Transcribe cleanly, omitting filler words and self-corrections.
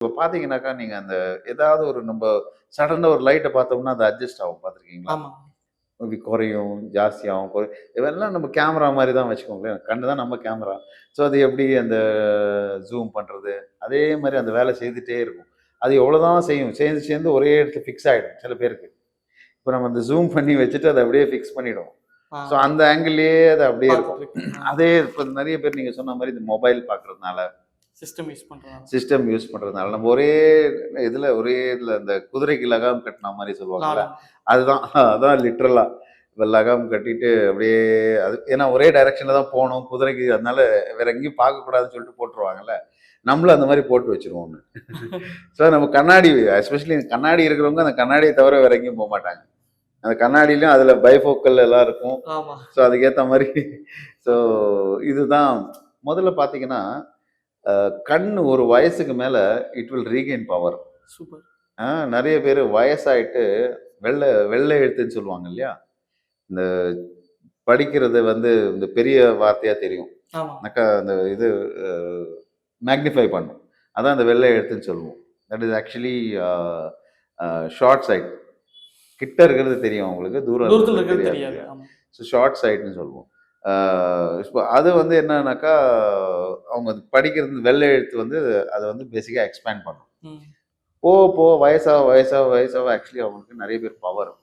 இப்போ பார்த்தீங்கன்னாக்கா, நீங்க அந்த ஏதாவது ஒரு நம்ப சடனா ஒரு லைட்ட பார்த்தோம்னா, அது அட்ஜஸ்ட் ஆகும் பார்த்துருக்கீங்களா? ஆமா. இது குறையும், ஜாஸ்தியாகும், இதெல்லாம் நம்ம கேமரா மாரி தான் வச்சுக்கோங்களேன். கண்ணு தான் நம்ம கேமரா. ஸோ அது எப்படி அந்த ஜூம் பண்றது, அதே மாரி அந்த வேலை செய்துட்டே இருக்கும். அது எவ்வளோதான் செய்யும், சேர்ந்து சேர்ந்து ஒரே இடத்துல ஃபிக்ஸ் ஆயிடும் சில பேருக்கு. இப்போ நம்ம அந்த ஜூம் பண்ணி வச்சுட்டு அத அப்படியே ஃபிக்ஸ் பண்ணிடுவோம். ஆ ஸோ அந்த ஆங்கிள்லயே அது அப்படியே இருக்கும். பார்த்துட்டுருக்கேன். ஆ அதே இப்ப நெறைய பேர் நீங்க சொன்ன மாரி இந்த மொபைல் பார்க்கறதுனால, சிஸ்டம் யூஸ் பண்றனால. சிஸ்டம் யூஸ் பண்றதுனால, நம்ம ஒரே இதுல இந்த குதிரைக்கு லகாம் கட்டுன மாரி சொல்லுவாங்கல்ல, லாடம். அதுதான் அதான் லிட்டரலா. இப்ப லகாம் கட்டிட்டு அப்படியே அது ஏன்னா ஒரே டைரக்ஷன்ல தான் போணும் குதிரைக்கு. அதனால வேற எங்கேயும் பார்க்கக்கூடாதுன்னு சொல்லிட்டு போட்டுருவாங்கல்ல. நம்மளும் அந்த மாரி போட்டு வச்சுருவோம் ஒண்ணு. ஸோ நம்ம கண்ணாடி எஸ்பெஷலி கண்ணாடி இருக்கிறவங்க அந்த கண்ணாடிய தவிர வேற எங்கேயும் போமாட்டாங்க. அந்த கண்ணாடியிலயும் அதுல பைஃபோக்கல் எல்லாம் இருக்கும். ஆமா. ஸோ அதுக்கேத்த மாரி ஸோ இதுதான் முதல்ல பார்த்தீங்கன்னா, கண் ஒரு வயசுக்கு மேல it will regain power. Super. நெறைய பேரு வயசாயிட்டு வெள்ளை எழுத்துன்னு சொல்லுவாங்க இல்லையா? இந்த படிக்கிறது வந்து இந்த பெரிய வார்த்தையா தெரியும். ஆமா. அந்த இது அ மேக்னிஃபை பண்ணும். அதான் அந்த வெள்ளை எழுத்துன்னு சொல்லுவோம். That is actually a a short sight. கிட்ட இருக்கிறது தெரியும் உங்களுக்கு. தூரம் தூரத்துல இருக்கிறது இருக்கிறது தெரியாது தெரியாது. இல்லையா? ஆமா. ஸோ ஷார்ட் சைட்ன்னு சொல்லுவோம். ஆ இப்போ அது வந்து என்னன்னாக்கா, அவங்க படிக்கிறது வெள்ளை எழுத்து வந்து அத வந்து பேசிக்கா எக்ஸ்பேண்ட் பண்ணும். ம். போக போக வயசாக வயசாக வயசாக ஆக்சுவலி அவங்களுக்கு நெறைய பேர் பவர்